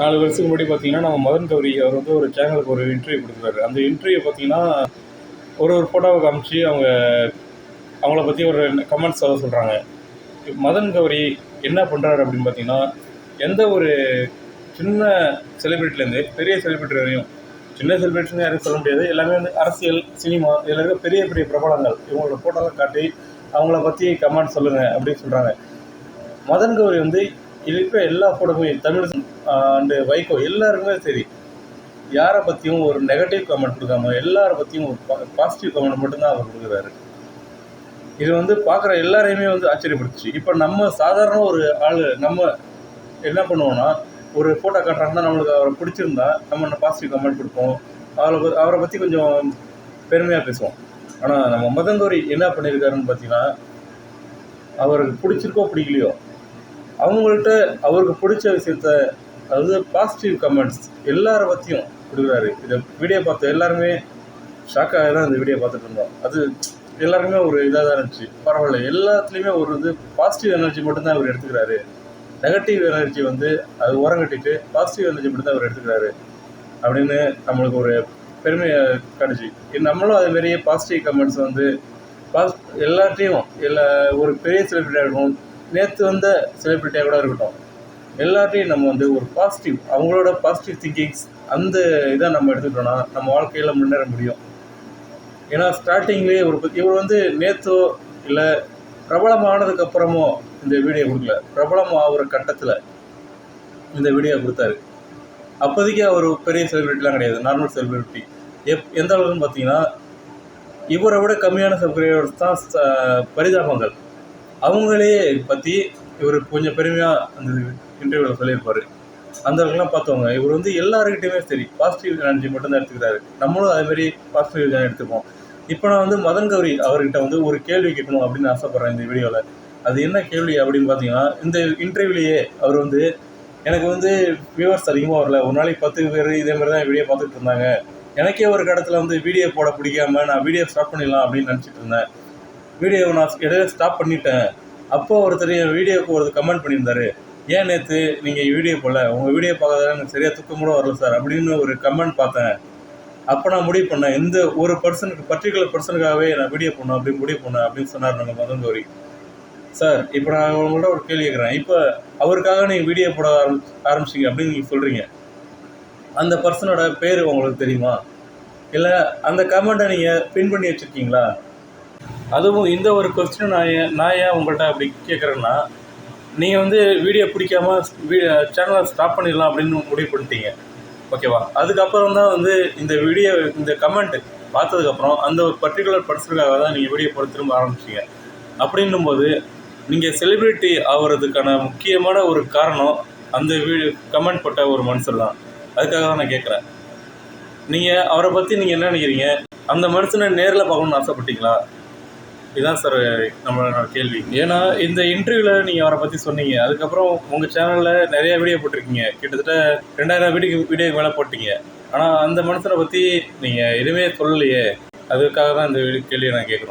4 வருஷத்துக்கு முன்னாடி பார்த்தீங்கன்னா, நம்ம மதன் கௌரி அவர் வந்து ஒரு சேனலுக்கு ஒரு இன்டர்வியூ குடுக்குறாரு. அந்த இன்டர்வியூ பார்த்தீங்கன்னா, ஒரு ஃபோட்டோவ காமிச்சு அவங்கள பத்தி ஒரு கமெண்ட்ஸ் சொல்றாங்க. மதன் கௌரி என்ன பண்றாரு அப்படின்னு பார்த்தீங்கன்னா, எந்த ஒரு சின்ன செலிபிரிட்டிலேருந்து பெரிய செலிபிரிட்டி வரையும், சின்ன செலிபிரிட்டின்னு யாரையும் சொல்ல முடியாது. எல்லாமே வந்து அரசியல், சினிமா இதில் இருக்க பெரிய பெரிய பிரபலங்கள் இவங்களோட ஃபோட்டோலாம் காட்டி அவங்கள பற்றி கமெண்ட் சொல்லுங்க அப்படின்னு சொல்கிறாங்க. மதன் கௌரி வந்து இருக்கிற எல்லா ஃபோட்டோவுமே தமிழ் அண்டு வைகோ எல்லாருக்குமே சரி, யாரை பற்றியும் ஒரு நெகட்டிவ் கமெண்ட் கொடுக்காம எல்லாரை பற்றியும் ஒரு பாசிட்டிவ் கமெண்ட் மட்டும்தான் அவர் கொடுக்குறாரு. இது வந்து பார்க்குற எல்லாரையுமே வந்து ஆச்சரியப்படுத்துச்சு. இப்போ நம்ம சாதாரண ஒரு ஆள் நம்ம என்ன பண்ணுவோம்னா, ஒரு ஃபோட்டோ காட்டுறாங்கன்னா நம்மளுக்கு அவரை பிடிச்சிருந்தா நம்ம பாசிட்டிவ் கமெண்ட் கொடுப்போம், அவரை பற்றி கொஞ்சம் பெருமையாக பேசுவோம். ஆனால் நம்ம மதன் கௌரி என்ன பண்ணியிருக்காருன்னு பார்த்தீங்கன்னா, அவருக்கு பிடிச்சிருக்கோ பிடிக்கலையோ அவங்கள்ட்ட அவருக்கு பிடிச்ச விஷயத்த, அதாவது பாசிட்டிவ் கமெண்ட்ஸ் எல்லாரை பற்றியும் கொடுக்குறாரு. இதை வீடியோ பார்த்த எல்லாருமே ஷாக்காக தான் இந்த வீடியோ பார்த்துட்டு இருந்தோம். அது எல்லாருமே ஒரு இதாக தான் இருந்துச்சு. பரவாயில்ல, எல்லாத்துலேயுமே ஒரு இது பாசிட்டிவ் எனர்ஜி மட்டும்தான் அவர் எடுத்துக்கிறாரு. நெகட்டிவ் எனர்ஜி வந்து அது உரங்கட்டிட்டு பாசிட்டிவ் எனர்ஜி மட்டும்தான் அவர் எடுத்துக்கிறாரு அப்படின்னு நம்மளுக்கு ஒரு பெருமையை காட்டுச்சு. நம்மளும் அதுமாரியே பாசிட்டிவ் கமெண்ட்ஸ் வந்து எல்லாத்தையும் ஒரு பெரிய செலிபிரிட்டியாக இருக்கணும், நேற்று வந்த செலிபிரிட்டியாக கூட இருக்கட்டும், எல்லாத்தையும் நம்ம வந்து ஒரு பாசிட்டிவ், அவங்களோட பாசிட்டிவ் திங்கிங்ஸ் அந்த இதை நம்ம எடுத்துக்கிட்டோம்னா நம்ம வாழ்க்கையில் முன்னேற முடியும். ஏன்னா ஸ்டார்டிங்லேயே இவர் வந்து நேற்றோ இல்லை பிரபலமானதுக்கப்புறமோ இந்த வீடியோ கொடுக்கல, பிரபலம் ஆகிற கட்டத்தில் இந்த வீடியோ கொடுத்தாரு. அப்போதைக்கு அவர் பெரிய செலிபிரிட்டிலாம் கிடையாது, நார்மல் செலிபிரிட்டி. எந்த அளவுக்குன்னு பார்த்தீங்கன்னா, இவரை விட கம்மியான சப்ஸ்கிரைபர்ஸ் தான் பரிதாபங்கள். அவங்களே பற்றி இவர் கொஞ்சம் பெருமையாக அந்த இன்டர்வியூவில் சொல்லியிருப்பார். அந்த அளவுக்குலாம் பார்த்தவங்க இவர் வந்து எல்லாருக்கிட்டையுமே சரி பாசிட்டிவ் எனர்ஜி மட்டும்தான் எடுத்துக்கிறாரு. நம்மளும் அதேமாரி பாசிட்டிவ் எனர்ஜி எடுத்துப்போம். இப்போ நான் வந்து மதன் கௌரி அவர்கிட்ட வந்து ஒரு கேள்வி கேட்கணும் அப்படின்னு ஆசைப்பட்றேன் இந்த வீடியோவில். அது என்ன கேள்வி அப்படின்னு பார்த்தீங்கன்னா, இந்த இன்டர்வியூலேயே அவர் வந்து எனக்கு வந்து வியூவர்ஸ் அதிகமாக வரல, ஒரு நாளைக்கு 10 பேர் இதேமாதிரி தான் வீடியோ பார்த்துட்டு இருந்தாங்க, எனக்கே ஒரு இடத்துல வந்து வீடியோ போட பிடிக்காம நான் வீடியோ ஸ்டாப் பண்ணிடலாம் அப்படின்னு நினச்சிட்டு இருந்தேன். வீடியோவை நான் இடையில ஸ்டாப் பண்ணிட்டேன். அப்போ ஒருத்தர் என் வீடியோவுக்கு ஒரு கமெண்ட் பண்ணியிருந்தாரு, ஏன் நேற்று நீங்கள் வீடியோ போடல, உங்கள் வீடியோ பார்க்காத எனக்கு சரியாக தூக்கம் கூட வரல சார் அப்படின்னு ஒரு கமெண்ட் பார்த்தேன். அப்போ நான் முடிவு பண்ணேன், இந்த ஒரு பர்டிகுலர் பர்சனுக்காகவே நான் வீடியோ பண்ணணும் அப்படின்னு முடிவு பண்ணேன் அப்படின்னு சொன்னார் நம்ம மதன் கௌரி சார். இப்போ நான் உங்கள்கிட்ட ஒரு கேள்வி கேட்குறேன், இப்போ அவருக்காக நீங்கள் வீடியோ போட ஆரம்பிச்சிங்க அப்படின்னு நீங்கள் சொல்கிறீங்க, அந்த பர்சனோட பேர் உங்களுக்கு தெரியுமா, இல்லை அந்த கமெண்ட்டை நீங்கள் பின் பண்ணி வச்சுருக்கீங்களா? அதுவும் இந்த ஒரு கொஸ்டின் நான் ஏன் உங்கள்கிட்ட அப்படி கேட்குறேன்னா, நீங்கள் வந்து வீடியோ பிடிக்காம சேனலை ஸ்டாப் பண்ணிடலாம் அப்படின்னு முடிவு பண்ணிட்டீங்க, ஓகேவா? அதுக்கப்புறம் தான் வந்து இந்த கமெண்ட் பார்த்ததுக்கப்புறம் அந்த ஒரு பர்டிகுலர் பர்சனுக்காக தான் நீங்கள் வீடியோ போட திரும்ப ஆரம்பிச்சிங்க. அப்படின்னும்போது நீங்கள் செலிப்ரிட்டி ஆகிறதுக்கான முக்கியமான ஒரு காரணம் அந்த கமெண்ட் போட்ட ஒரு மனுஷர் தான். அதுக்காக தான் நான் கேட்குறேன், நீங்கள் அவரை பற்றி நீங்கள் என்ன நினைக்கிறீங்க? அந்த மனுஷனை நேரில் பார்க்கணுன்னு ஆசைப்பட்டீங்களா? இதுதான் சார் நம்மளோட கேள்வி. ஏன்னா இந்த இன்டர்வியூவில் நீங்கள் அவரை பற்றி சொன்னீங்க, அதுக்கப்புறம் உங்கள் சேனலில் நிறையா வீடியோ போட்டிருக்கீங்க, கிட்டத்தட்ட 2000 வீடியோ மேலே போட்டிங்க. ஆனால் அந்த மனுஷனை பற்றி நீங்கள் எதுவுமே சொல்லலையே, அதுக்காக தான் இந்த கேள்வியை நான் கேட்குறோம்.